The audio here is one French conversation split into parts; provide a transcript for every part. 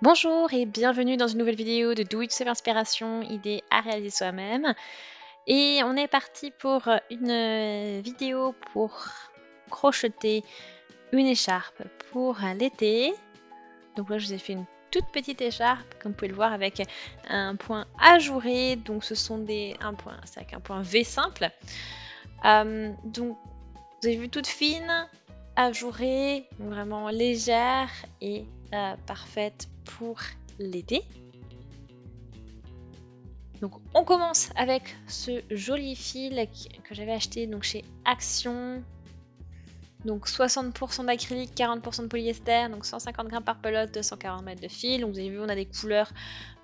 Bonjour et bienvenue dans une nouvelle vidéo de Do It Yourself Inspiration, idées à réaliser soi-même. Et on est parti pour une vidéo pour crocheter une écharpe pour l'été. Donc là je vous ai fait une toute petite écharpe, comme vous pouvez le voir, avec un point ajouré. Donc ce sont c'est avec un point V simple. Donc vous avez vu, toute fine, ajourée, vraiment légère et parfaite pour l'été. Donc on commence avec ce joli fil que j'avais acheté donc chez Action. Donc 60% d'acrylique, 40% de polyester, donc 150 grammes par pelote, 240 mètres de fil. Donc vous avez vu, on a des couleurs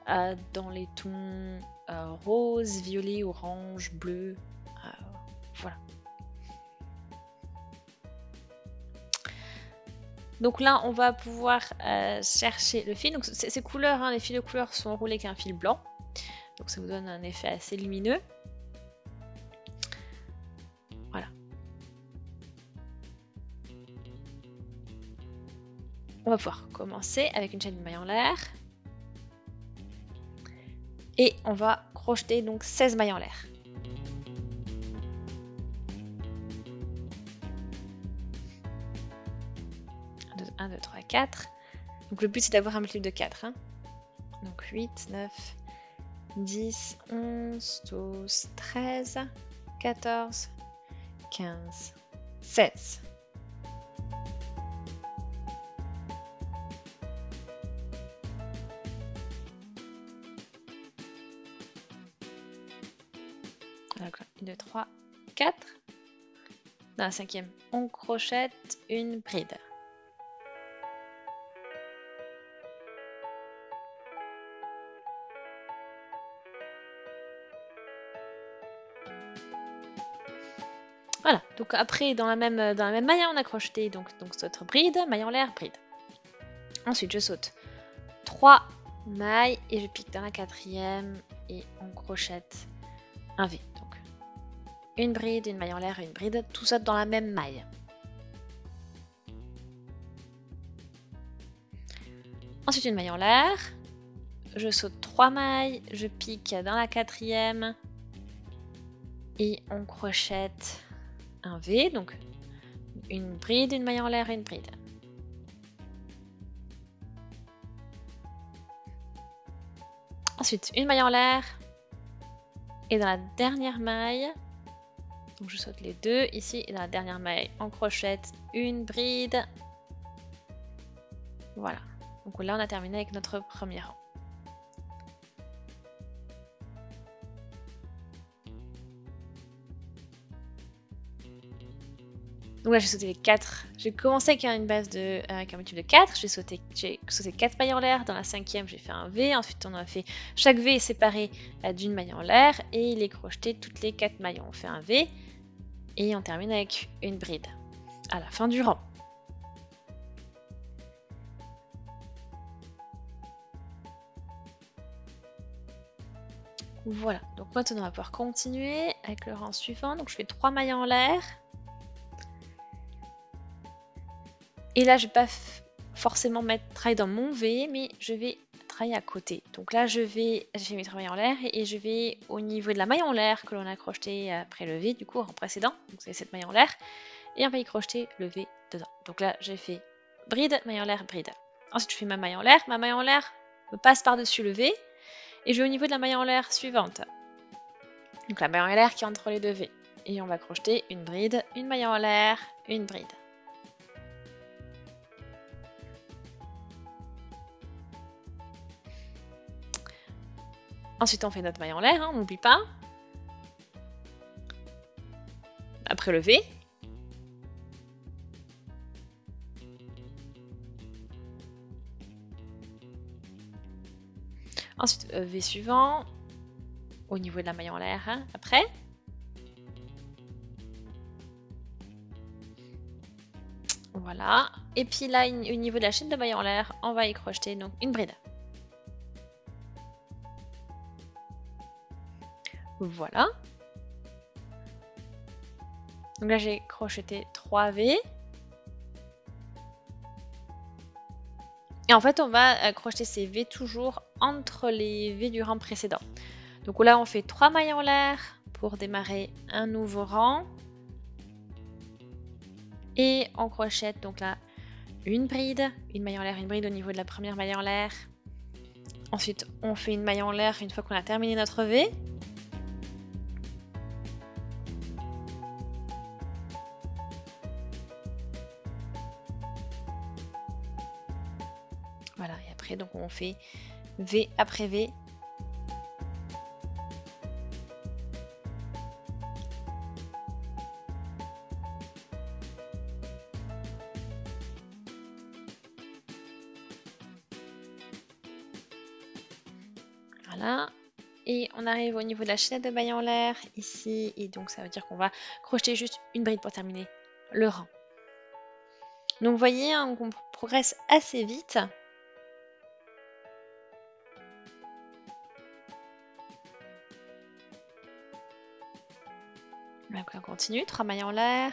dans les tons rose, violet, orange, bleu. Voilà. Donc là, on va pouvoir chercher le fil. Donc ces couleurs, les fils de couleurs sont enroulés avec un fil blanc. Donc ça vous donne un effet assez lumineux. Voilà. On va pouvoir commencer avec une chaîne de mailles en l'air. Et on va crocheter donc 16 mailles en l'air. Un, 2, 3, 4. Donc le but c'est d'avoir un multiple de 4. Hein. Donc 8, 9, 10, 11, 12, 13, 14, 15, 16. Donc 1, 2, 3, 4. Dans la cinquième, on crochette une bride. Voilà, donc après dans la même maille, on a crocheté donc notre bride, maille en l'air, bride. Ensuite je saute 3 mailles et je pique dans la quatrième et on crochette un V. Donc une bride, une maille en l'air et une bride, tout ça dans la même maille. Ensuite une maille en l'air, je saute 3 mailles, je pique dans la quatrième et on crochette un V, donc une bride, une maille en l'air et une bride. Ensuite, une maille en l'air et dans la dernière maille, donc je saute les deux ici et dans la dernière maille, on crochette une bride. Voilà, donc là on a terminé avec notre premier rang. Donc là j'ai sauté les 4, j'ai commencé avec une base avec un multiple de 4, j'ai sauté 4 mailles en l'air, dans la cinquième j'ai fait un V, ensuite on a fait, chaque V est séparé d'une maille en l'air et il est crocheté toutes les 4 mailles, on fait un V et on termine avec une bride à la fin du rang. Voilà, donc maintenant on va pouvoir continuer avec le rang suivant, donc je fais 3 mailles en l'air. Et là, je ne vais pas forcément travailler dans mon V, mais je vais travailler à côté. Donc là, j'ai fait mes 3 mailles en l'air et je vais au niveau de la maille en l'air que l'on a crocheté après le V, du coup, en précédent. Donc c'est cette maille en l'air. Et on va y crocheter le V dedans. Donc là, j'ai fait bride, maille en l'air, bride. Ensuite, je fais ma maille en l'air. Ma maille en l'air me passe par-dessus le V. Et je vais au niveau de la maille en l'air suivante. Donc la maille en l'air qui est entre les deux V. Et on va crocheter une bride, une maille en l'air, une bride. Ensuite, on fait notre maille en l'air, on n'oublie pas. Après le V. Ensuite, V suivant. Au niveau de la maille en l'air, après. Voilà. Et puis là, au niveau de la chaîne de maille en l'air, on va y crocheter donc une bride. Voilà. Donc là, j'ai crocheté 3 V. Et Et en fait, on va crocheter ces V toujours entre les V du rang précédent. Donc là, on fait 3 mailles en l'air pour démarrer un nouveau rang. Et on crochette donc là une bride, une maille en l'air, une bride au niveau de la première maille en l'air. Ensuite, on fait une maille en l'air une fois qu'on a terminé notre V. Voilà, et après donc on fait V après V. Voilà, et on arrive au niveau de la chaînette de mailles en l'air ici, et donc ça veut dire qu'on va crocheter juste une bride pour terminer le rang. Donc vous voyez, hein, on progresse assez vite. Donc on continue, 3 mailles en l'air.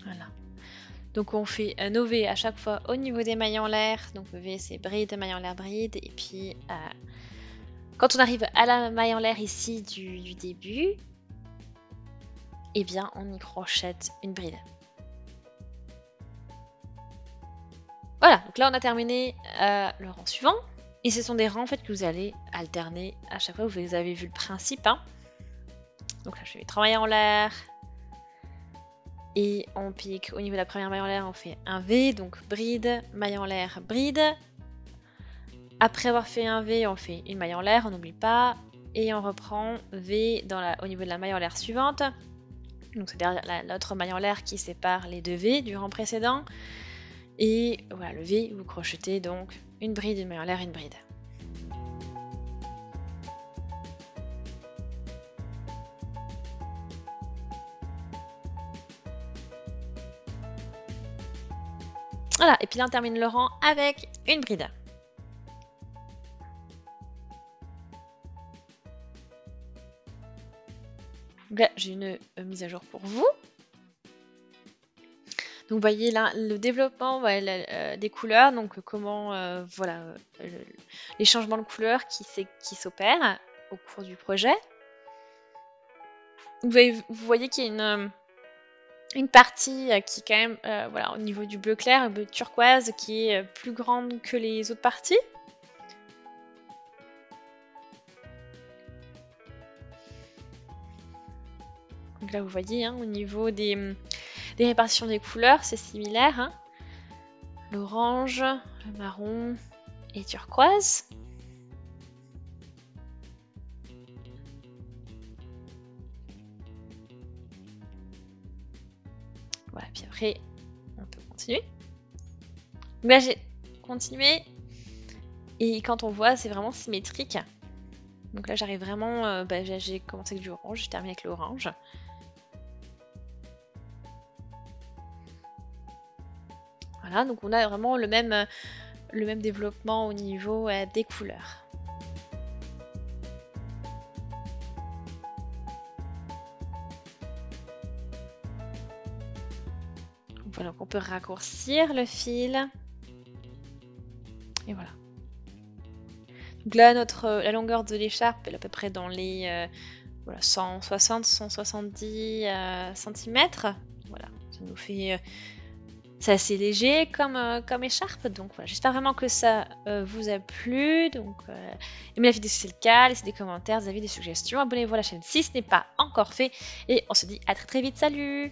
Voilà. Donc on fait nos V à chaque fois au niveau des mailles en l'air. Donc V c'est bride, maille en l'air, bride. Et puis quand on arrive à la maille en l'air ici du début, eh bien on y crochette une bride. Voilà, donc là on a terminé le rang suivant. Et ce sont des rangs en fait que vous allez alterner à chaque fois. Vous avez vu le principe. Hein. Donc là je fais 3 mailles en l'air. Et on pique au niveau de la première maille en l'air, on fait un V, donc bride, maille en l'air, bride. Après avoir fait un V, on fait une maille en l'air, on n'oublie pas. Et on reprend V au niveau de la maille en l'air suivante. Donc c'est l'autre maille en l'air qui sépare les deux V du rang précédent. Et voilà, le V, vous crochetez donc une bride, une maille en l'air, une bride. Voilà, et puis là on termine le rang avec une bride. Donc là j'ai une mise à jour pour vous. Donc vous voyez là le développement des couleurs, donc comment voilà les changements de couleurs qui s'opèrent au cours du projet. Vous voyez qu'il y a une partie qui est quand même voilà, au niveau du bleu clair, un bleu turquoise qui est plus grande que les autres parties. Donc là vous voyez hein, au niveau des répartitions des couleurs c'est similaire. Hein. L'orange, le marron et turquoise. Voilà, puis après, on peut continuer. Donc là, j'ai continué. Et quand on voit, c'est vraiment symétrique. Donc là, j'arrive vraiment... j'ai commencé avec du orange, j'ai terminé avec l'orange. Voilà, donc on a vraiment le même développement au niveau des couleurs. Voilà, donc on peut raccourcir le fil. Et voilà. Donc là, la longueur de l'écharpe est à peu près dans les 160-170 cm. Voilà, ça nous fait... c'est assez léger comme écharpe. Donc voilà, j'espère vraiment que ça vous a plu. Donc aimez la vidéo si c'est le cas, laissez des commentaires, des avis, des suggestions. Abonnez-vous à la chaîne si ce n'est pas encore fait. Et on se dit à très très vite. Salut!